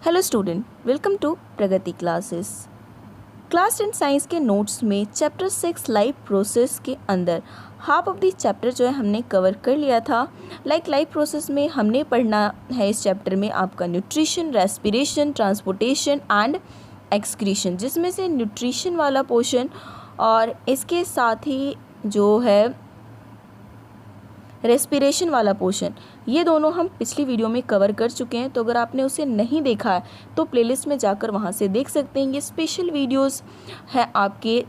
Hello student, welcome to Pragati classes. Class 10 science के notes में chapter 6 life process के अंदर हाफ ऑफ द चैप्टर जो है हमने कवर कर लिया था। लाइफ प्रोसेस में हमने पढ़ना है इस चैप्टर में आपका nutrition, respiration, transportation and excretion, जिसमें से न्यूट्रिशन वाला पोर्शन और इसके साथ ही जो है रेस्पिरेशन वाला पोर्शन, ये दोनों हम पिछली वीडियो में कवर कर चुके हैं। तो अगर आपने उसे नहीं देखा है तो प्लेलिस्ट में जाकर वहाँ से देख सकते हैं। ये स्पेशल वीडियोस है आपके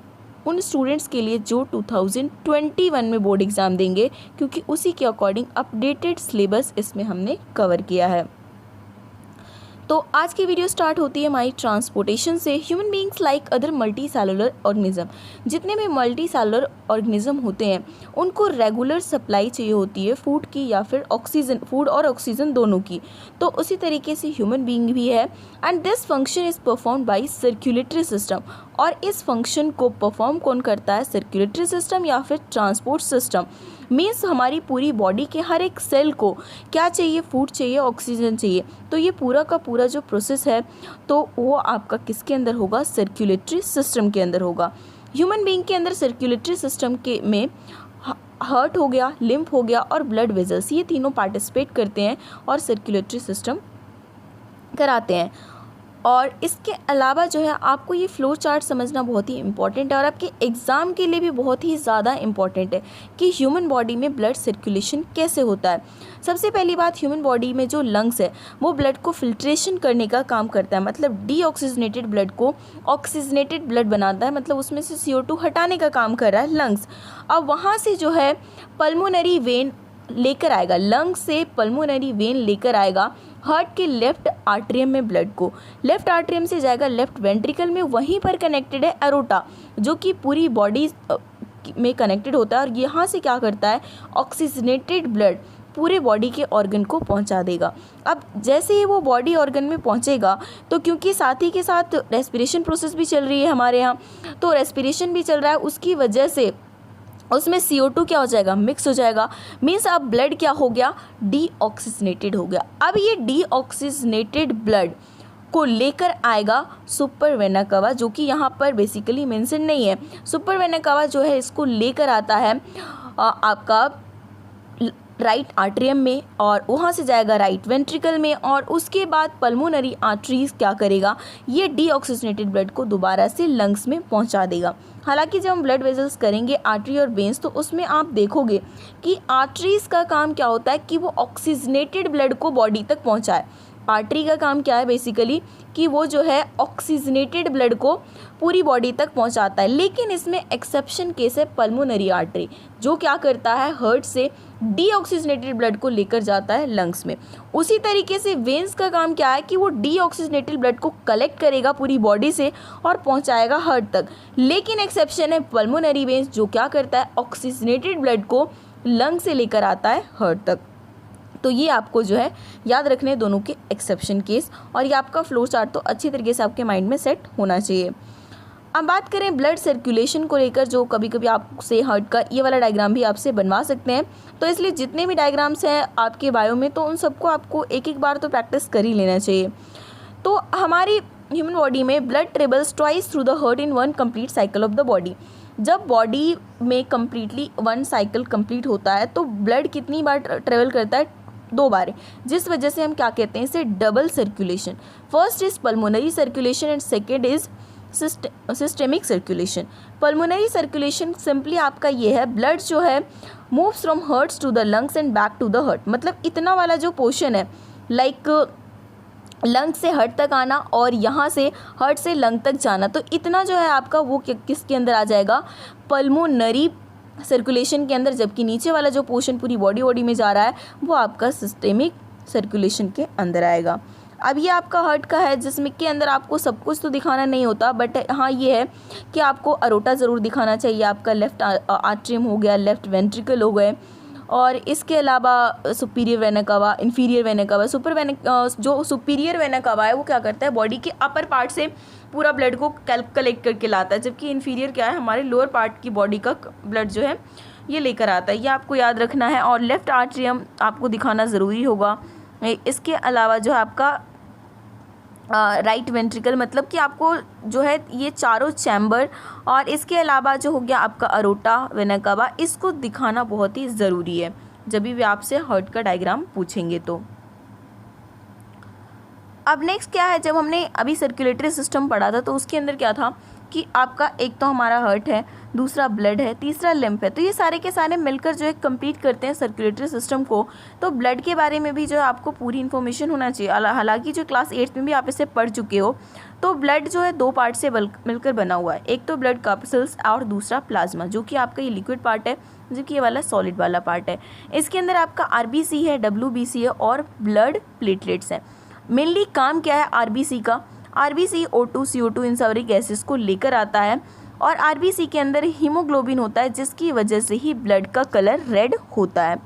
उन स्टूडेंट्स के लिए जो 2021 में बोर्ड एग्ज़ाम देंगे, क्योंकि उसी के अकॉर्डिंग अपडेटेड सिलेबस इसमें हमने कवर किया है। तो आज की वीडियो स्टार्ट होती है हमारी ट्रांसपोर्टेशन से। Human beings like other multi cellular organism, जितने भी मल्टी सेलुलर ऑर्गेनिज्म होते हैं उनको रेगुलर सप्लाई चाहिए होती है फूड की या फिर ऑक्सीजन, फूड और ऑक्सीजन दोनों की। तो उसी तरीके से ह्यूमन बींग भी है and this function is perform by circulatory system. और इस फंक्शन को परफॉर्म कौन करता है? सर्कुलेटरी सिस्टम या फिर ट्रांसपोर्ट सिस्टम। मीन्स हमारी पूरी बॉडी के हर एक सेल को क्या चाहिए? फूड चाहिए, ऑक्सीजन चाहिए। तो ये पूरा का पूरा जो प्रोसेस है तो वो आपका किसके अंदर होगा? सर्कुलेटरी सिस्टम के अंदर होगा। ह्यूमन बीइंग के अंदर सर्कुलेटरी सिस्टम के में हार्ट हो गया, लिम्फ हो गया और ब्लड वेजल्स, ये तीनों पार्टिसिपेट करते हैं और सर्कुलेटरी सिस्टम कराते हैं। और इसके अलावा जो है आपको ये फ्लो चार्ट समझना बहुत ही इंपॉर्टेंट है और आपके एग्ज़ाम के लिए भी बहुत ही ज़्यादा इंपॉर्टेंट है कि ह्यूमन बॉडी में ब्लड सर्कुलेशन कैसे होता है। सबसे पहली बात, ह्यूमन बॉडी में जो लंग्स है वो ब्लड को फिल्ट्रेशन करने का काम करता है, मतलब डीऑक्सीजनेटेड ब्लड को ऑक्सीजनेटेड ब्लड बनाता है, मतलब उसमें से CO2 हटाने का काम कर रहा है लंग्स। अब वहाँ से जो है पल्मोनरी वेन लेकर आएगा, लंग से पल्मोनरी वेन लेकर आएगा हार्ट के लेफ्ट आर्टरियम में ब्लड को, लेफ्ट आर्टरियम से जाएगा लेफ्ट वेंट्रिकल में, वहीं पर कनेक्टेड है एरोटा जो कि पूरी बॉडी में कनेक्टेड होता है और यहाँ से क्या करता है? ऑक्सीजनेटेड ब्लड पूरे बॉडी के ऑर्गन को पहुंचा देगा। अब जैसे ही वो बॉडी ऑर्गन में पहुंचेगा तो क्योंकि साथ ही के साथ रेस्पिरेशन प्रोसेस भी चल रही है हमारे यहाँ, तो रेस्पिरेशन भी चल रहा है, उसकी वजह से उसमें CO2 क्या हो जाएगा? मिक्स हो जाएगा। मीन्स अब ब्लड क्या हो गया? डीऑक्सीजनेटेड हो गया। अब ये डीऑक्सीजनेटेड ब्लड को लेकर आएगा सुपर वेना कवा, जो कि यहाँ पर बेसिकली मेंशन नहीं है। सुपर वेना कवा जो है इसको लेकर आता है आपका राइट आर्टरियम में और वहाँ से जाएगा राइट वेंट्रिकल में और उसके बाद पल्मोनरी आर्टरीज क्या करेगा? ये डीऑक्सीजनेटेड ब्लड को दोबारा से लंग्स में पहुँचा देगा। हालांकि जब हम ब्लड वेजल्स करेंगे आर्टरी और वेन्स तो उसमें आप देखोगे कि आर्टरीज का काम क्या होता है कि वो ऑक्सीजनेटेड ब्लड को बॉडी तक पहुँचाए। आर्टरी का काम क्या है बेसिकली कि वो जो है ऑक्सीजनेटेड ब्लड को पूरी बॉडी तक पहुंचाता है। लेकिन इसमें एक्सेप्शन केस है पल्मोनरी आर्टरी, जो क्या करता है? हार्ट से डीऑक्सीजनेटेड ब्लड को लेकर जाता है लंग्स में। उसी तरीके से वेन्स का काम क्या है कि वो डीऑक्सीजनेटेड ब्लड को कलेक्ट करेगा पूरी बॉडी से और पहुंचाएगा हार्ट तक। लेकिन एक्सेप्शन है पल्मोनरी वेन्स, जो क्या करता है? ऑक्सीजनेटेड ब्लड को लंग से लेकर आता है हार्ट तक। तो ये आपको जो है याद रखने दोनों के एक्सेप्शन केस, और ये आपका फ्लो चार्ट तो अच्छी तरीके से आपके माइंड में सेट होना चाहिए। अब बात करें ब्लड सर्कुलेशन को लेकर, जो कभी कभी आपसे हार्ट का ये वाला डायग्राम भी आपसे बनवा सकते हैं, तो इसलिए जितने भी डायग्राम्स हैं आपके बायो में तो उन सबको आपको एक एक बार तो प्रैक्टिस कर ही लेना चाहिए। तो हमारी ह्यूमन बॉडी में blood travels twice through the heart in one complete cycle of the body. जब बॉडी में कम्प्लीटली वन साइकिल कंप्लीट होता है तो ब्लड कितनी बार ट्रेवल करता है? 2 बार, जिस वजह से हम क्या कहते हैं? इसे double circulation. First is pulmonary circulation and second is systemic circulation. Pulmonary circulation simply आपका ये है, ब्लड जो है moves from hearts to the lungs and back to the heart, मतलब इतना वाला जो पोर्शन है लाइक लंग से हार्ट तक आना और यहाँ से हार्ट से लंग तक जाना, तो इतना जो है आपका वो किसके अंदर आ जाएगा? पल्मोनरी सर्कुलेशन के अंदर। जबकि नीचे वाला जो पोर्शन पूरी बॉडी में जा रहा है वो आपका सिस्टेमिक सर्कुलेशन के अंदर आएगा। अब ये आपका हार्ट का है जिसमें के अंदर आपको सब कुछ तो दिखाना नहीं होता, बट हाँ ये है कि आपको अरोटा ज़रूर दिखाना चाहिए। आपका लेफ्ट आर्टरियम हो गया, लेफ्ट वेंट्रिकल हो गए, और इसके अलावा सुपीरियर वेना कवा, इन्फीरियर वेना कवा। जो सुपीरियर वेना कवा है वो क्या करता है? बॉडी के अपर पार्ट से पूरा ब्लड को कलेक्ट करके लाता है, जबकि इन्फीरियर क्या है? हमारे लोअर पार्ट की बॉडी का ब्लड जो है ये लेकर आता है। ये आपको याद रखना है। और लेफ्ट आर्टरियम आपको दिखाना ज़रूरी होगा। इसके अलावा जो आपका राइट वेंट्रिकल, मतलब कि आपको जो है ये चारों चैम्बर और इसके अलावा जो हो गया आपका अरोटा वेना कावा, इसको दिखाना बहुत ही ज़रूरी है जब भी आपसे हार्ट का डायग्राम पूछेंगे तो। अब नेक्स्ट क्या है, जब हमने अभी सर्कुलेटरी सिस्टम पढ़ा था तो उसके अंदर क्या था कि आपका एक तो हमारा हार्ट है, दूसरा ब्लड है, तीसरा लिम्फ है, तो ये सारे के सारे मिलकर जो है कंप्लीट करते हैं सर्कुलेटरी सिस्टम को। तो ब्लड के बारे में भी जो है आपको पूरी इन्फॉर्मेशन होना चाहिए। हालांकि जो क्लास 8 में भी आप इसे पढ़ चुके हो, तो ब्लड जो है 2 पार्ट से मिलकर बना हुआ है, एक तो ब्लड कॉर्पस्कल्स और दूसरा प्लाज्मा, जो कि आपका ये लिक्विड पार्ट है, जो कि ये वाला सॉलिड वाला पार्ट है। इसके अंदर आपका आरबीसी है, डब्ल्यूबीसी है और ब्लड प्लेटलेट्स हैं। मेनली काम क्या है आरबीसी का, आरबीसी O2 CO2 इन सारी गैसेस को लेकर आता है और आरबीसी के अंदर हीमोग्लोबिन होता है, जिसकी वजह से ही ब्लड का कलर रेड होता है।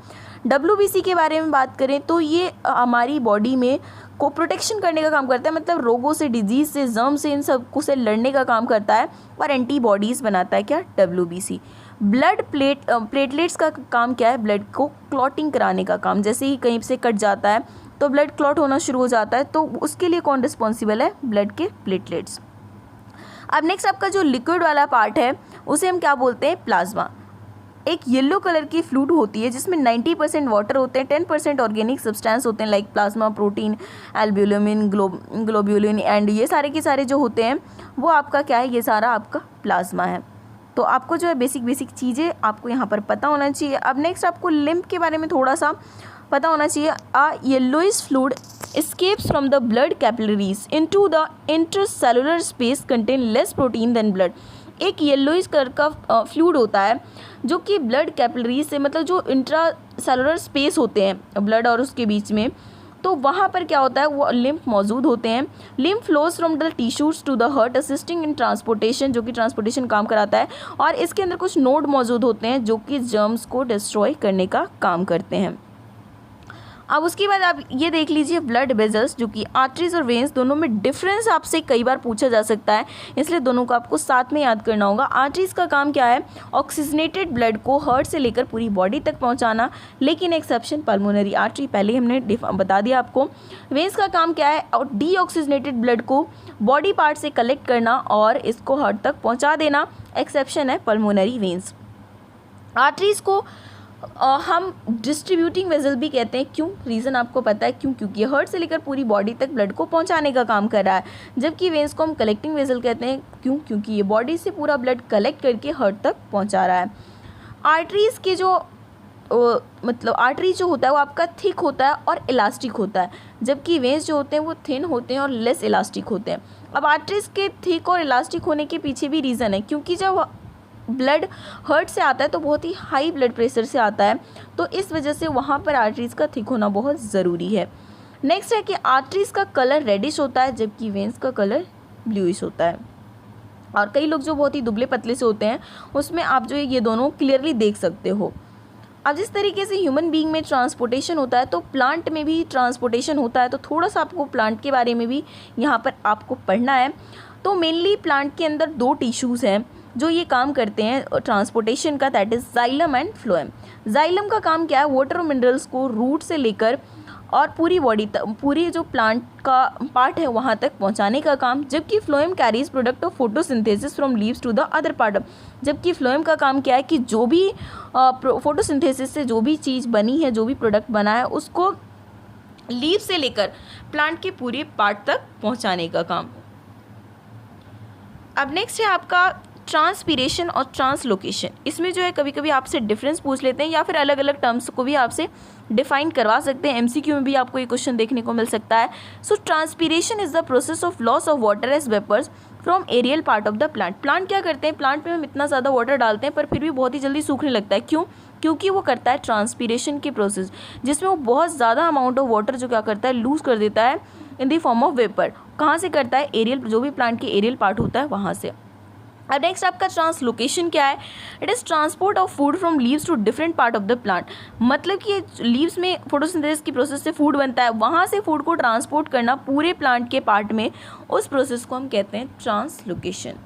डब्ल्यूबीसी के बारे में बात करें तो ये हमारी बॉडी में को प्रोटेक्शन करने का काम करता है, मतलब रोगों से, डिजीज़ से, जर्म से, इन सब को से लड़ने का काम करता है और एंटीबॉडीज़ बनाता है क्या, डब्ल्यूबीसी। ब्लड प्लेटलेट्स का काम क्या है, ब्लड को क्लॉटिंग कराने का काम। जैसे ही कहीं से कट जाता है तो ब्लड क्लॉट होना शुरू हो जाता है, तो उसके लिए कौन रिस्पॉन्सिबल है, ब्लड के प्लेटलेट्स। अब नेक्स्ट आपका जो लिक्विड वाला पार्ट है उसे हम क्या बोलते हैं, प्लाज्मा। एक येलो कलर की फ्लूइड होती है जिसमें 90% वाटर होते हैं, 10% ऑर्गेनिक सब्सटेंस होते हैं, like plasma protein, albumin, globulin and ये सारे के सारे जो होते हैं वो आपका क्या है, ये सारा आपका प्लाज्मा है। तो आपको जो है बेसिक चीज़ें आपको यहाँ पर पता होना चाहिए। अब नेक्स्ट आपको लिम्फ के बारे में थोड़ा सा पता होना चाहिए। Yellowish fluid escapes from the blood capillaries into the intercellular space contain less protein than blood। एक येलोइश कलर का फ्लूइड होता है जो कि ब्लड कैपिलरी से, मतलब जो इंट्रासेलुलर स्पेस होते हैं ब्लड और उसके बीच में, तो वहाँ पर क्या होता है, वो लिम्फ मौजूद होते हैं। Lymph flows from the tissues to the heart assisting in transportation, जो कि ट्रांसपोर्टेशन काम कराता है। और इसके अंदर कुछ नोड मौजूद होते हैं जो कि जर्म्स को डिस्ट्रॉय करने का काम करते हैं। अब उसके बाद आप ये देख लीजिए ब्लड वेजल्स, जो कि आर्टरीज और वेन्स, दोनों में डिफरेंस आपसे कई बार पूछा जा सकता है, इसलिए दोनों को आपको साथ में याद करना होगा। आर्टरीज का काम क्या है, ऑक्सीजनेटेड ब्लड को हार्ट से लेकर पूरी बॉडी तक पहुंचाना, लेकिन एक्सेप्शन पल्मोनरी आर्टरी, पहले हमने बता दिया आपको। वेन्स का काम क्या है, और डीऑक्सीजनेटेड ब्लड को बॉडी पार्ट से कलेक्ट करना और इसको हार्ट तक पहुँचा देना, एक्सेप्शन है पल्मोनरी वेन्स। आर्टरीज को हम डिस्ट्रीब्यूटिंग वेजल भी कहते हैं। क्यों, रीज़न आपको पता है क्यों, क्योंकि हार्ट से लेकर पूरी बॉडी तक ब्लड को पहुंचाने का काम कर रहा है। जबकि वेन्स को हम कलेक्टिंग वेजल कहते हैं। क्यों, क्योंकि ये बॉडी से पूरा ब्लड कलेक्ट करके हार्ट तक पहुंचा रहा है। आर्टरीज़ के जो मतलब आर्टरी जो होता है वो आपका थिक होता है और इलास्टिक होता है, जबकि वेन्स जो होते हैं वो थिन होते हैं और लेस इलास्टिक होते हैं। अब आर्टरीज़ के थिक और इलास्टिक होने के पीछे भी रीज़न है, क्योंकि जब ब्लड हार्ट से आता है तो बहुत ही हाई ब्लड प्रेशर से आता है, तो इस वजह से वहाँ पर आर्टरीज़ का थिक होना बहुत ज़रूरी है। नेक्स्ट है कि आर्टरीज़ का कलर रेडिश होता है, जबकि वेन्स का कलर ब्लूइश होता है। और कई लोग जो बहुत ही दुबले पतले से होते हैं उसमें आप जो ये दोनों क्लियरली देख सकते हो। अब जिस तरीके से ह्यूमन बीइंग में ट्रांसपोर्टेशन होता है तो प्लांट में भी ट्रांसपोर्टेशन होता है, तो थोड़ा सा आपको प्लांट के बारे में भी यहाँ पर आपको पढ़ना है। तो मेनली प्लांट के अंदर 2 टिश्यूज़ हैं जो ये काम करते हैं ट्रांसपोर्टेशन का, that is xylem and phloem. Xylem का काम क्या है, वाटर मिनरल्स को रूट से लेकर और पूरी बॉडी तक, पूरी जो प्लांट का पार्ट है वहाँ तक पहुँचाने का काम, जबकि phloem carries product of photosynthesis from leaves to the other part. जबकि फ्लोएम का काम क्या है कि जो भी फोटोसिंथेसिस से जो भी चीज़ बनी है, जो भी प्रोडक्ट बना है, उसको लीव से लेकर प्लांट के पूरे पार्ट तक पहुँचाने का काम। अब नेक्स्ट है आपका ट्रांसपीरेशन और ट्रांसलोकेशन। इसमें जो है कभी कभी आपसे डिफरेंस पूछ लेते हैं या फिर अलग अलग टर्म्स को भी आपसे डिफाइन करवा सकते हैं। एमसीक्यू में भी आपको ये क्वेश्चन देखने को मिल सकता है। So transpiration is the process of loss of water as vapours from aerial part of the plant. Plant क्या करते हैं, प्लांट में हम इतना ज़्यादा वाटर डालते हैं पर फिर भी बहुत ही जल्दी सूखने लगता है। क्यों, क्योंकि वो करता है ट्रांसपीरेशन की प्रोसेस, जिसमें वो बहुत ज़्यादा अमाउंट ऑफ वाटर जो क्या करता है, लूज़ कर देता है in the form of vapour. कहाँ से करता है, एरियल, जो भी प्लांट के एरियल पार्ट होता है वहाँ से। अब नेक्स्ट आपका ट्रांसलोकेशन क्या है, it is transport of food from leaves to different part of the plant. मतलब कि लीव्स में फोटोसिंथेसिस की प्रोसेस से फूड बनता है, वहाँ से फूड को ट्रांसपोर्ट करना पूरे प्लांट के पार्ट में, उस प्रोसेस को हम कहते हैं ट्रांसलोकेशन।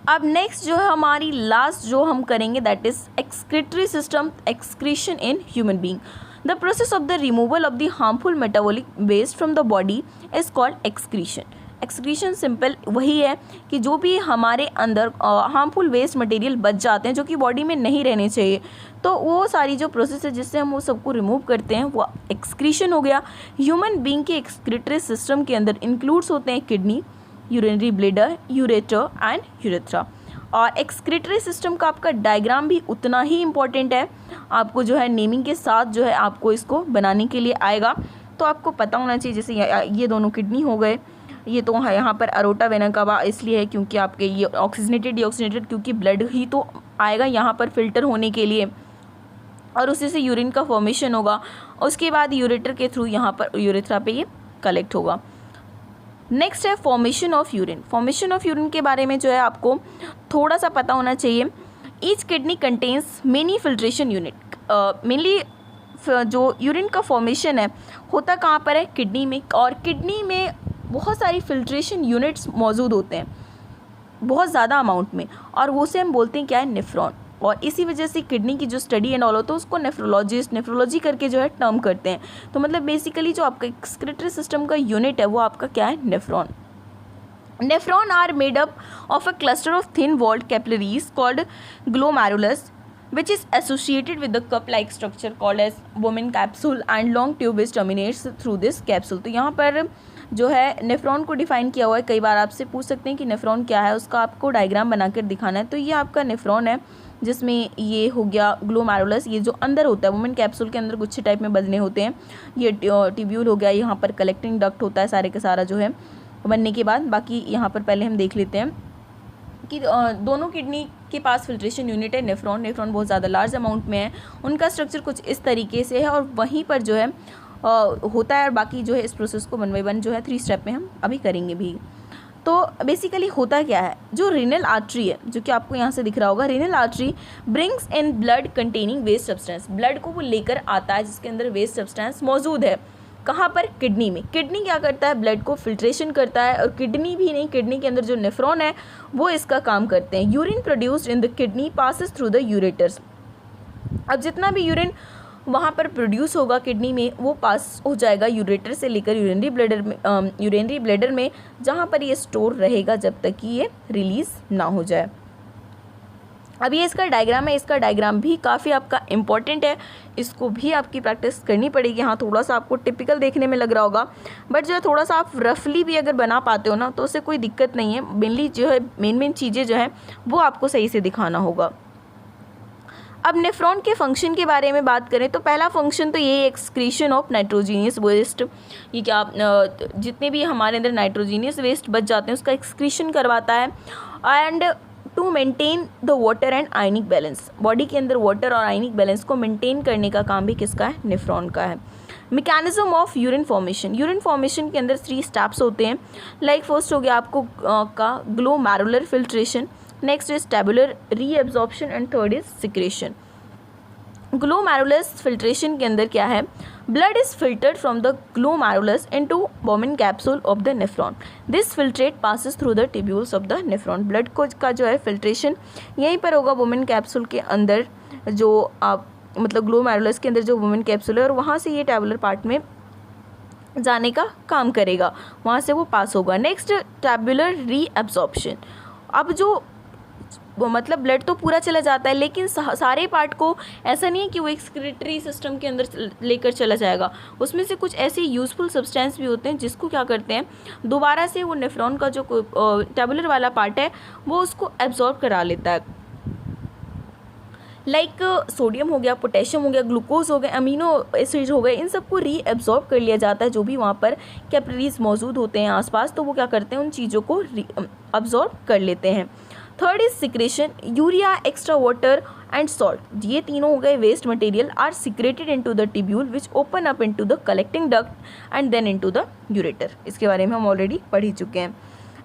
अब नेक्स्ट जो है हमारी लास्ट जो हम करेंगे that is excretory system, excretion in human being. The process of the removal of the harmful metabolic waste from the body is called excretion. Excretion simple वही है कि जो भी हमारे अंदर हार्मफुल वेस्ट मटेरियल बच जाते हैं जो कि बॉडी में नहीं रहने चाहिए, तो वो सारी जो प्रोसेस है जिससे हम वो सबको रिमूव करते हैं वो एक्सक्रीशन हो गया। ह्यूमन बीइंग के एक्सक्रीटरी सिस्टम के अंदर इंक्लूड्स होते हैं kidney, urinary bladder, ureter and urethra. और एक्सक्रीटरी सिस्टम का आपका डायग्राम भी उतना ही इम्पॉर्टेंट है, आपको जो है नेमिंग के साथ जो है आपको इसको बनाने के लिए आएगा, तो आपको पता होना चाहिए। जैसे ये दोनों किडनी हो गए, ये तो यहाँ पर अरोटा वेना कवा इसलिए है क्योंकि आपके ये ऑक्सीजनेटेड डीऑक्सीजनेटेड क्योंकि ब्लड ही तो आएगा यहाँ पर फिल्टर होने के लिए और उसी से यूरिन का फॉर्मेशन होगा। उसके बाद यूरेटर के थ्रू यहाँ पर यूरेथ्रा पे ये कलेक्ट होगा। नेक्स्ट है formation of urine. Formation of urine के बारे में जो है आपको थोड़ा सा पता होना चाहिए। Each kidney contains many filtration unit. Mainly जो यूरिन का फॉर्मेशन है होता कहाँ पर है? किडनी में। और किडनी में बहुत सारी फिल्ट्रेशन यूनिट्स मौजूद होते हैं बहुत ज़्यादा अमाउंट में, और वो से हम बोलते हैं क्या है? नेफ्रॉन। और इसी वजह से किडनी की जो स्टडी एंड ऑल होता है उसको नेफ्रोलॉजी करके जो है टर्म करते हैं। तो मतलब बेसिकली जो आपका एक्सक्रीटरी सिस्टम का यूनिट है वो आपका क्या है? Nephron. Nephron are made up of a cluster of thin walled capillaries called glomerulus which is associated with the cup-like structure called as Bowman capsule and long tube which terminates through this capsule। तो यहाँ पर जो है nephron को define किया हुआ है। कई बार आपसे पूछ सकते हैं कि नेफ्रॉन क्या है, उसका आपको डायग्राम बनाकर दिखाना है। तो ये आपका नेफ्रॉन है जिसमें ये हो गया ग्लोमेरुलस, ये जो अंदर होता है वुमेन कैप्सूल के अंदर गुच्छे टाइप में बने होते हैं। ये ट्यूब्यूल हो गया, यहाँ पर कलेक्टिंग डक्ट होता है सारे का सारा जो है बनने के बाद। बाकी यहाँ पर पहले हम देख लेते हैं कि दोनों किडनी के पास फिल्ट्रेशन यूनिट है नेफ्रॉन। नेफ्रॉन बहुत ज़्यादा लार्ज अमाउंट में है, उनका स्ट्रक्चर कुछ इस तरीके से है और वहीं पर जो है होता है। और बाकी जो है इस प्रोसेस को 1 बाय 1 जो है 3 स्टेप में हम अभी करेंगे भी। तो बेसिकली होता क्या है, जो रीनल आर्टरी है जो कि आपको यहाँ से दिख रहा होगा, renal artery brings in blood containing waste substance. Blood को वो लेकर आता है जिसके अंदर वेस्ट सब्सटेंस मौजूद है। कहाँ पर? किडनी में। किडनी क्या करता है? ब्लड को फिल्ट्रेशन करता है। और किडनी भी नहीं, किडनी के अंदर जो नेफ्रॉन है वो इसका काम करते हैं। Urine produced in the kidney passes through the ureters. अब जितना भी यूरिन वहाँ पर प्रोड्यूस होगा किडनी में वो पास हो जाएगा यूरेटर से लेकर यूरिनरी ब्लैडर में जहाँ पर ये स्टोर रहेगा जब तक कि ये रिलीज़ ना हो जाए। अब ये इसका डायग्राम है, इसका डायग्राम भी काफ़ी आपका इम्पॉर्टेंट है, इसको भी आपकी प्रैक्टिस करनी पड़ेगी। हाँ, थोड़ा सा आपको टिपिकल देखने में लग रहा होगा, बट जो है थोड़ा सा आप रफली भी अगर बना पाते हो ना तो उससे कोई दिक्कत नहीं है। मेनली जो है मेन चीज़ें जो हैं वो आपको सही से दिखाना होगा। अब नेफ्रॉन के फंक्शन के बारे में बात करें तो पहला फंक्शन तो ये एक्सक्रीशन ऑफ नाइट्रोजीनियस वेस्ट। ये क्या जितने भी हमारे अंदर नाइट्रोजीनियस वेस्ट बच जाते हैं उसका एक्सक्रीशन करवाता है। And to maintain the water and ionic balance, body के अंदर वाटर और आयनिक बैलेंस को मेंटेन करने का काम भी किसका है? नेफ्रॉन का है। Mechanism of urine formation. Urine formation के अंदर 3 स्टेप्स होते हैं। लाइक फर्स्ट हो गया आपको का glomerular filtration, next is tabular reabsorption and third is secretion. Glomerulus filtration के अंदर क्या है? Blood is filtered from the glomerulus into Bowman capsule of the nephron. This filtrate passes through the tubules of the nephron. Blood को का जो है filtration यहीं पर होगा बोमेन कैप्सूल के अंदर, जो आप मतलब ग्लोमेरुलस के अंदर जो बोमेन कैप्सूल है, और वहाँ से ये टैबुलर पार्ट में जाने का काम करेगा, वहाँ से वो पास होगा। Next tabular reabsorption. अब जो मतलब ब्लड तो पूरा चला जाता है लेकिन सारे पार्ट को ऐसा नहीं है कि वो एक्सक्रीटरी सिस्टम के अंदर लेकर चला जाएगा। उसमें से कुछ ऐसे यूज़फुल सब्सटेंस भी होते हैं जिसको क्या करते हैं, दोबारा से वो नेफ्रॉन का जो टैबुलर वाला पार्ट है वो उसको एब्जॉर्ब करा लेता है। लाइक सोडियम हो गया, पोटेशियम हो गया, ग्लूकोज हो गए, अमीनो एसिड हो गए, इन सबको रीएब्जॉर्ब कर लिया जाता है। जो भी वहाँ पर कैपिलरीज मौजूद होते हैं आसपास, तो वो क्या करते हैं, उन चीज़ों को अब्जॉर्ब कर लेते हैं। Third is secretion. Urea, extra water and salt, ये तीनों हो गए waste material, are secreted into the tubule which open up into the collecting duct and then into the ureter. इसके बारे में हम ऑलरेडी पढ़ ही चुके हैं।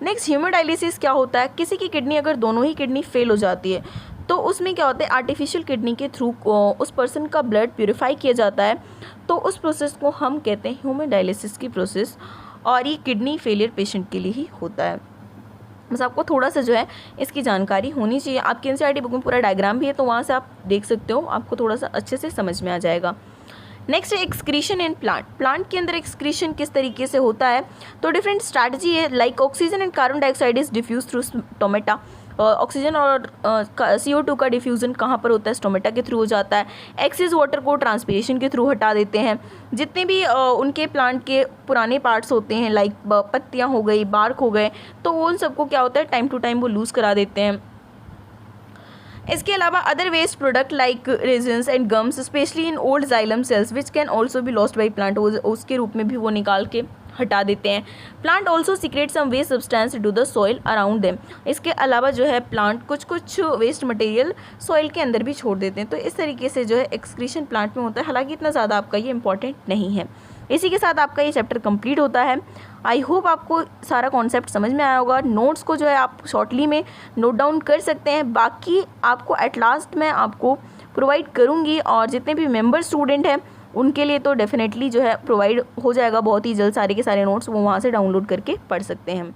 नेक्स्ट हीमोडायलिसिस क्या होता है? किसी की किडनी अगर दोनों ही किडनी फेल हो जाती है तो उसमें क्या होता है, आर्टिफिशियल किडनी के थ्रू उस पर्सन का ब्लड प्यूरिफाई किया जाता है, तो उस प्रोसेस को हम कहते हैं हीमोडायलिसिस की प्रोसेस, और ये किडनी फेलियर पेशेंट के लिए ही होता है। बस आपको थोड़ा सा जो है इसकी जानकारी होनी चाहिए। आपके एनसीईआरटी बुक में पूरा डायग्राम भी है, तो वहाँ से आप देख सकते हो, आपको थोड़ा सा अच्छे से समझ में आ जाएगा। नेक्स्ट है एक्सक्रीशन इन प्लांट। प्लांट के अंदर एक्सक्रीशन किस तरीके से होता है, तो डिफरेंट स्ट्रैटेजी है। Like oxygen and carbon dioxide is diffuse through stomata. Oxygen और CO2 का डिफ्यूज़न कहाँ पर होता है, स्टोमेटा के थ्रू हो जाता है। एक्सेस वाटर को ट्रांसपीरेशन के थ्रू हटा देते हैं। जितने भी उनके प्लांट के पुराने पार्ट्स होते हैं, लाइक पत्तियाँ हो गई, बार्क हो गए, तो वो उन सबको क्या होता है, टाइम टू टाइम वो लूज़ करा देते हैं। इसके अलावा other waste product like resins and gums specially in old xylem cells which can also be lost by plant, उसके रूप में भी वो निकाल के हटा देते हैं। Plant also secrete some waste substance to the soil around them. इसके अलावा जो है प्लांट कुछ वेस्ट मटेरियल सॉइल के अंदर भी छोड़ देते हैं। तो इस तरीके से जो है एक्सक्रीशन प्लांट में होता है। हालांकि इतना ज़्यादा आपका ये इंपॉर्टेंट नहीं है। इसी के साथ आपका ये चैप्टर कंप्लीट होता है। आई होप आपको सारा कॉन्सेप्ट समझ में आया होगा। नोट्स को जो है आप शॉर्टली में नोट डाउन कर सकते हैं, बाकी आपको एट लास्ट मैं आपको प्रोवाइड करूँगी, और जितने भी मेंबर स्टूडेंट हैं उनके लिए तो डेफिनेटली जो है प्रोवाइड हो जाएगा बहुत ही जल्द। सारे के सारे नोट्स वो वहाँ से डाउनलोड करके पढ़ सकते हैं।